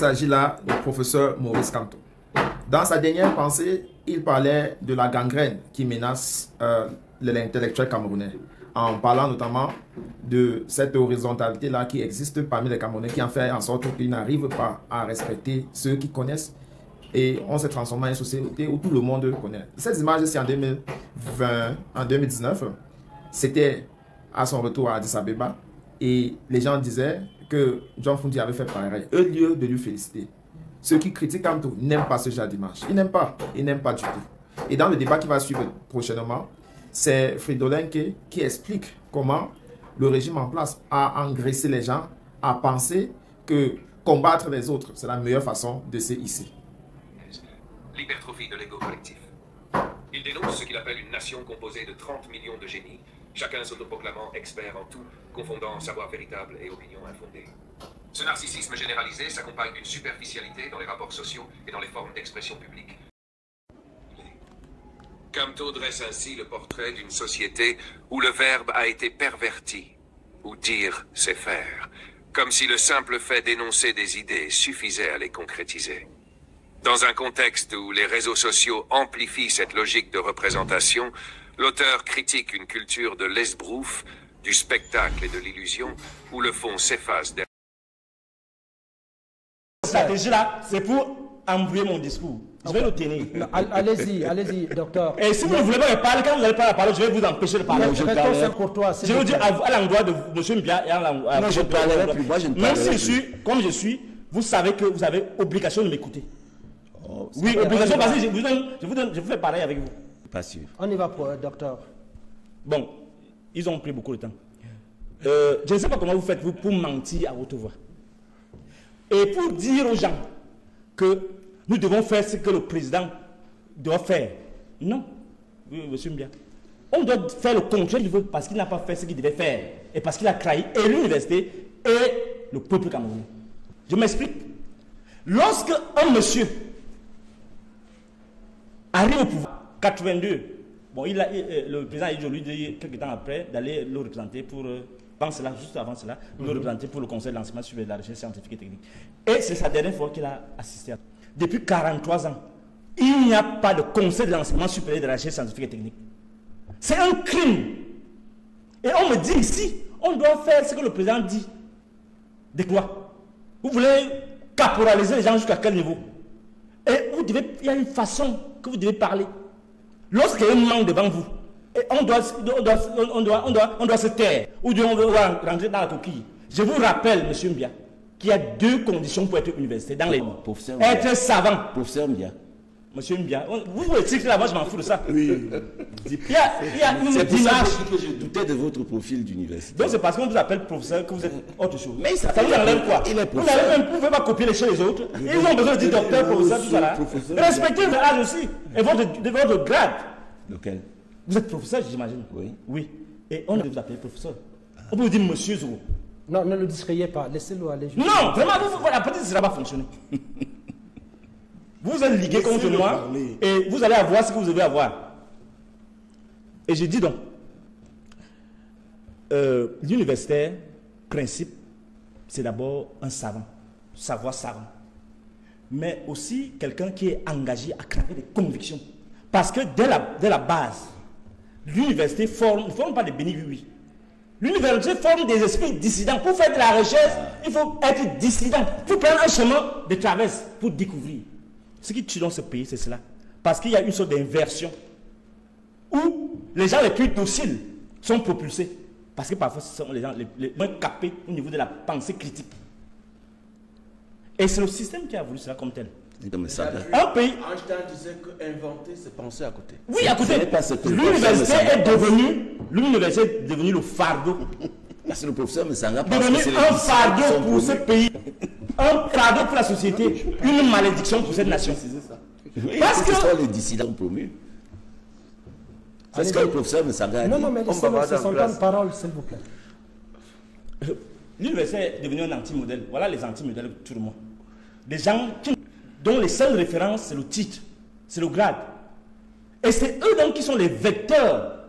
s'agit là du professeur Maurice Kamto. Dans sa dernière pensée, il parlait de la gangrène qui menace l'intellectuel camerounais, en parlant notamment de cette horizontalité-là qui existe parmi les Camerounais, qui en fait en sorte qu'ils n'arrivent pas à respecter ceux qui connaissent. Et on s'est transformé en une société où tout le monde connaît. Cette image, c'est en 2020, en 2019. C'était à son retour à Addis Abeba. Et les gens disaient que John Fundi avait fait pareil. Au lieu de lui féliciter. Ceux qui critiquent Kamto n'aiment pas ce genre d'image. Ils n'aiment pas. Ils n'aiment pas du tout. Et dans le débat qui va suivre prochainement, c'est Fridolin qui explique comment le régime en place a engraissé les gens à penser que combattre les autres, c'est la meilleure façon de se hisser. L'hypertrophie de l'ego collectif. Il dénonce ce qu'il appelle une nation composée de 30 millions de génies, chacun s'autoproclamant expert en tout, confondant savoir véritable et opinion infondée. Ce narcissisme généralisé s'accompagne d'une superficialité dans les rapports sociaux et dans les formes d'expression publique. Kamto dresse ainsi le portrait d'une société où le verbe a été perverti, où dire c'est faire, comme si le simple fait d'énoncer des idées suffisait à les concrétiser. Dans un contexte où les réseaux sociaux amplifient cette logique de représentation, l'auteur critique une culture de l'esbrouf, du spectacle et de l'illusion, où le fond s'efface derrière. Cette stratégie-là, c'est pour embrouiller mon discours. Je vais le tenir. Allez-y, allez-y, docteur. Et si vous ne voulez pas me parler, quand vous n'allez pas la parole, je vais vous empêcher de parler. Je vous dis à l'endroit de M. Mbia et à l'endroit de... Non, je ne parlerai plus. Moi, je ne parlerai plus. Même si je suis comme je suis, vous savez que vous avez obligation de m'écouter. Oh, oui, obligation, parce que je vous fais pareil avec vous. Pas sûr. On y va, docteur. Bon, ils ont pris beaucoup de temps. Je ne sais pas comment vous faites, vous, pour mentir à haute voix. Et pour dire aux gens que nous devons faire ce que le président doit faire. Non, oui, monsieur Mbia. On doit faire le contraire du veut parce qu'il n'a pas fait ce qu'il devait faire. Et parce qu'il a trahi et l'université et le peuple camerounais. Je m'explique. Lorsque un monsieur arrive au pouvoir, 82, bon, le président a lui dit quelques temps après d'aller le représenter pour... juste avant cela, le représenter pour le conseil de l'enseignement supérieur de la recherche scientifique et technique. Et c'est sa dernière fois qu'il a assisté. Depuis 43 ans, il n'y a pas de conseil de l'enseignement supérieur de la recherche scientifique et technique. C'est un crime. Et on me dit ici, on doit faire ce que le président dit. De quoi? Vous voulez caporaliser les gens jusqu'à quel niveau? Et il y a une façon que vous devez parler. Lorsqu'il y a un manque devant vous, et on doit se taire, ou bien on doit rentrer dans la coquille. Je vous rappelle, monsieur Mbia, qu'il y a deux conditions pour être universitaire dans les mots. Être savant. Professeur Mbia. Monsieur Mbia, vous étiquez là-bas, je m'en fous de ça. Oui. Il y a une dimanche. Que je doutais de votre profil d'université. Donc c'est parce qu'on vous appelle professeur que vous êtes autre chose. Mais ça vous enlève quoi? Vous ne pouvez pas copier les chez les autres. Ils ont besoin de dire docteur, professeur, tout ça là. Respectez votre âge aussi et votre grade. Lequel? Vous êtes professeur, j'imagine. Oui. Oui. Et on ne vous appeler professeur. On peut vous dire monsieur Zoro. Non, ne le distrayez pas. Laissez-le aller. Non, vraiment, la petite, ça ne va pas fonctionner. Vous êtes ligué contre moi et vous allez avoir ce que vous devez avoir. Et je dis donc, l'universitaire, principe, c'est d'abord un savant, savoir savant. Mais aussi quelqu'un qui est engagé à créer des convictions. Parce que dès la base, l'université ne forme pas des béni-oui. L'université forme des esprits dissidents. Pour faire de la recherche, il faut être dissident. Il faut prendre un chemin de traverse pour découvrir. Ce qui tue dans ce pays, c'est cela. Parce qu'il y a une sorte d'inversion où les gens les plus dociles sont propulsés. Parce que parfois, ce sont les gens les moins capés au niveau de la pensée critique. Et c'est le système qui a voulu cela comme tel. Un pays. Einstein disait qu'inventer, c'est penser à côté. Oui, à côté. L'université est devenue le fardeau. C'est le professeur Messanga. Devenu un fardeau pour ce pays. Un fardeau pour la société. Une malédiction pour cette nation. Parce que ce sont les dissidents promus. C'est ce que le professeur Messanga a dit. Non, mais laissez son temps de parole, s'il vous plaît. L'université est devenue un anti-modèle. Voilà les anti-modèles de tout le monde. Des gens dont les seules références, c'est le titre, c'est le grade. Et c'est eux donc qui sont les vecteurs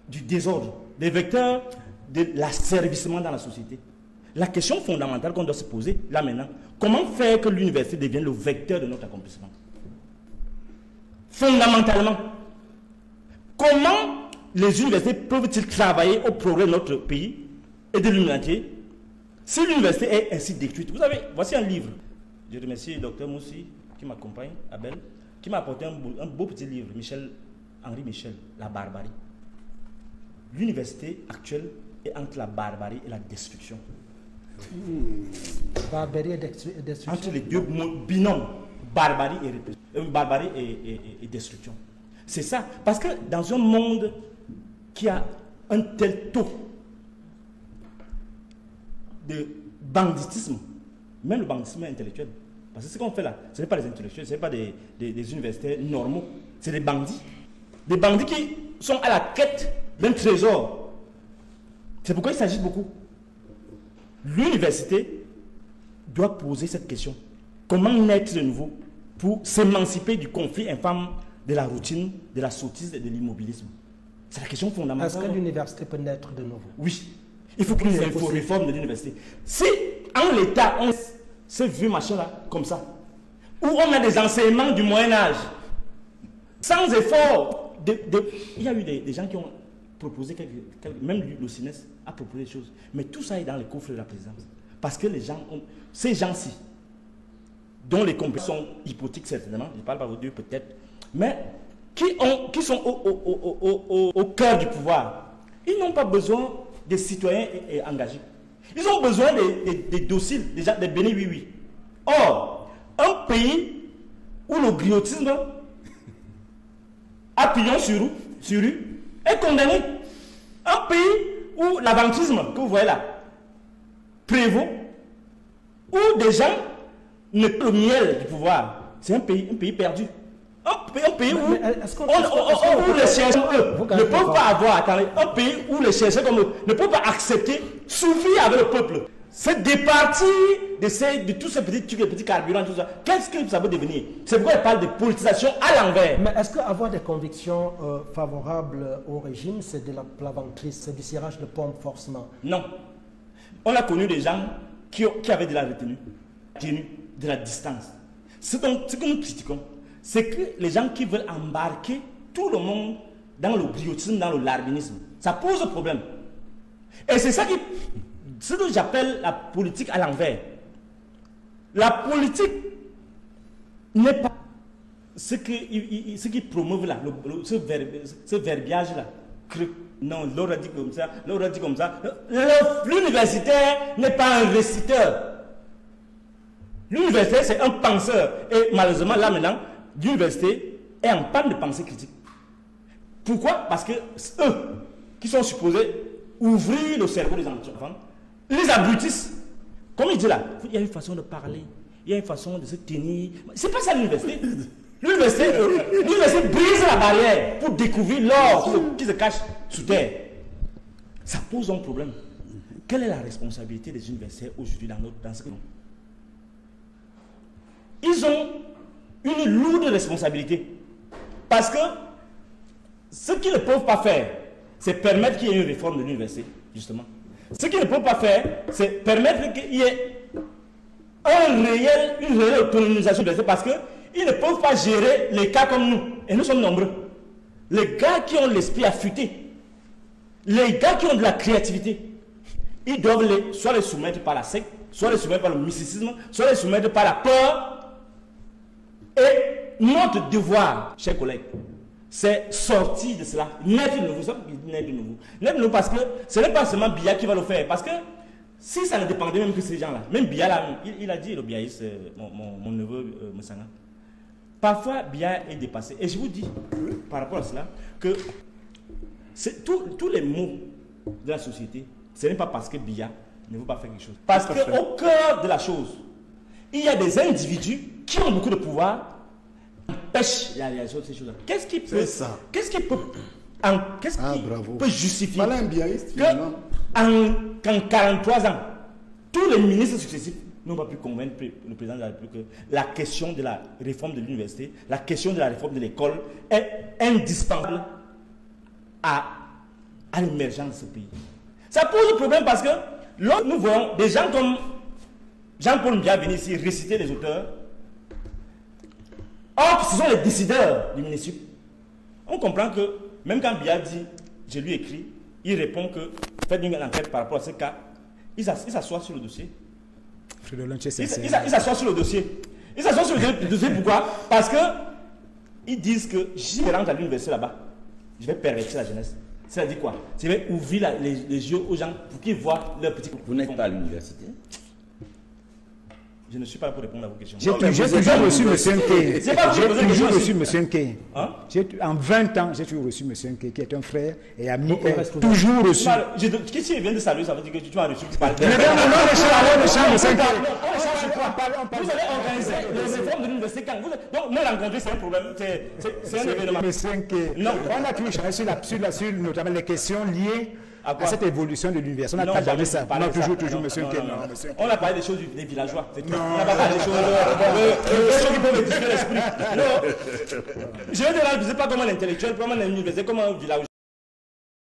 du désordre, les vecteurs de l'asservissement dans la société. La question fondamentale qu'on doit se poser, là maintenant, comment faire que l'université devienne le vecteur de notre accomplissement? Fondamentalement, comment les universités peuvent-ils travailler au progrès de notre pays et de l'humanité si l'université est ainsi détruite? Vous savez, voici un livre. Je remercie le docteur Moussi qui m'accompagne, Abel, qui m'a apporté un beau petit livre, Henri Michel, La barbarie. L'université actuelle est entre la barbarie et la destruction. Barbarie et destruction. Entre les deux binômes, barbarie et destruction. C'est ça. Parce que dans un monde qui a un tel taux de banditisme, même le banditisme intellectuel, parce que ce qu'on fait là, ce n'est pas des intellectuels, ce n'est pas des universitaires normaux, c'est des bandits. Des bandits qui sont à la quête d'un trésor. C'est pourquoi il s'agit beaucoup. L'université doit poser cette question. Comment naître de nouveau pour s'émanciper du conflit infâme de la routine, de la sottise et de l'immobilisme? C'est la question fondamentale. Est-ce que l'université peut naître de nouveau? Oui. Il faut qu'il y ait une réforme de l'université. Si en l'État, on ce vieux machin-là, comme ça, où on a des enseignements du Moyen-Âge, sans effort, il y a eu des gens qui ont proposé, même le CINES a proposé des choses, mais tout ça est dans les coffres de la présidence. Parce que ces gens-ci, dont les compétences sont hypothétiques certainement, je ne parle pas aux deux peut-être, mais qui sont au cœur du pouvoir, ils n'ont pas besoin des citoyens engagés. Ils ont besoin des dociles, des bénis oui-oui. Or, un pays où le griotisme à pignon sur rue est condamné. Un pays où l'aventisme que vous voyez là prévaut, où des gens ne peuvent le miel du pouvoir. C'est un pays perdu. Un pays où les chercheurs ne peuvent pas avoir, attendez, un pays où les chercheurs comme eux ne peuvent pas accepter, souffrir avec le peuple. C'est départi de tous ces petits trucs, les petits carburants, tout ça. Qu'est-ce que ça peut devenir? C'est pourquoi il parle de politisation à l'envers. Mais est-ce qu'avoir des convictions favorables au régime, c'est de la plaventrise, c'est du cirage de pompe forcément? Non. On a connu des gens qui avaient de la retenue, de la distance. Ce que nous critiquons, c'est que les gens qui veulent embarquer tout le monde dans le griotisme, dans le larbinisme, ça pose problème. Et c'est ça ce que j'appelle la politique à l'envers. La politique n'est pas ce qui promeuvent là, ce verbiage-là. Non, l'autre a dit comme ça, l'autre a dit comme ça. L'universitaire n'est pas un réciteur. L'université, c'est un penseur. Et malheureusement, là maintenant, l'université est en panne de pensée critique. Pourquoi? Parce que eux, qui sont supposés ouvrir le cerveau des enfants, les abrutissent. Comme il dit là, il y a une façon de parler, il y a une façon de se tenir. C'est pas ça l'université. L'université brise la barrière pour découvrir l'or qui se cache sous terre. Ça pose un problème. Quelle est la responsabilité des universitaires aujourd'hui dans ce monde? Ils ont une lourde responsabilité. Parce que ce qu'ils ne peuvent pas faire, c'est permettre qu'il y ait une réforme de l'université, justement. Ce qu'ils ne peuvent pas faire, c'est permettre qu'il y ait une réelle autonomisation de l'université, parce qu'ils ne peuvent pas gérer les cas comme nous. Et nous sommes nombreux. Les gars qui ont l'esprit affûté, les gars qui ont de la créativité, ils doivent soit les soumettre par la secte, soit les soumettre par le mysticisme, soit les soumettre par la peur. Et notre devoir, chers collègues, c'est sortir de cela, naître de nouveau. Naître de nouveau parce que ce n'est pas seulement Biya qui va le faire. Parce que si ça ne dépendait même que ces gens-là, même Biya là, il a dit, le Biyaïs, mon neveu Moussanga, parfois Biya est dépassé. Et je vous dis, par rapport à cela, que tous les maux de la société, ce n'est pas parce que Biya ne veut pas faire quelque chose. Parce qu'au cœur de la chose, il y a des individus qui ont beaucoup de pouvoir, empêchent la réalisation de ces choses-là. Qu'est-ce qui peut justifier qu'en 43 ans, tous les ministres successifs n'ont pas pu convaincre le président de la République que la question de la réforme de l'université, la question de la réforme de l'école est indispensable à l'émergence de ce pays. Ça pose problème parce que là, nous voyons des gens comme Jean-Paul Biya venir ici réciter les auteurs. Or, ce sont les décideurs du municipal. On comprend que, même quand Biya dit, je lui écris, il répond que, faites une enquête par rapport à ce cas, il s'assoit sur le dossier. Il s'assoit sur le dossier. Il s'assoit sur le dossier, pourquoi? Parce que, ils disent que, si je rentre à l'université là-bas, je vais pervertir la jeunesse. C'est-à-dire quoi? Je vais ouvrir les yeux aux gens pour qu'ils voient leur petit... Vous n'êtes pas à l'université? Je ne suis pas là pour répondre à vos questions. J'ai toujours reçu M. Nkeye. J'ai toujours reçu M. Nkeye. En 20 ans, j'ai toujours reçu M. Nkeye, qui est un frère et ami. Toujours reçu. Qu'est-ce qu'il vient de saluer? Ça veut dire que tu as reçu. Non, le champ M. Nkeye. Vous allez organiser les réformes de l'université quand donc, me rencontrer, c'est un problème. C'est un événement. M. Nkeye. Non, on a toujours échangé sur notamment les questions liées à cette évolution de l'université. On n'a pas parlé de ça. Non, toujours, M. Nkeye. On a parlé des choses des villageois. On n'a pas parlé des choses qui peuvent édifier l'esprit. Non. Je ne sais pas comment l'intellectuel, comment l'université, comment un village.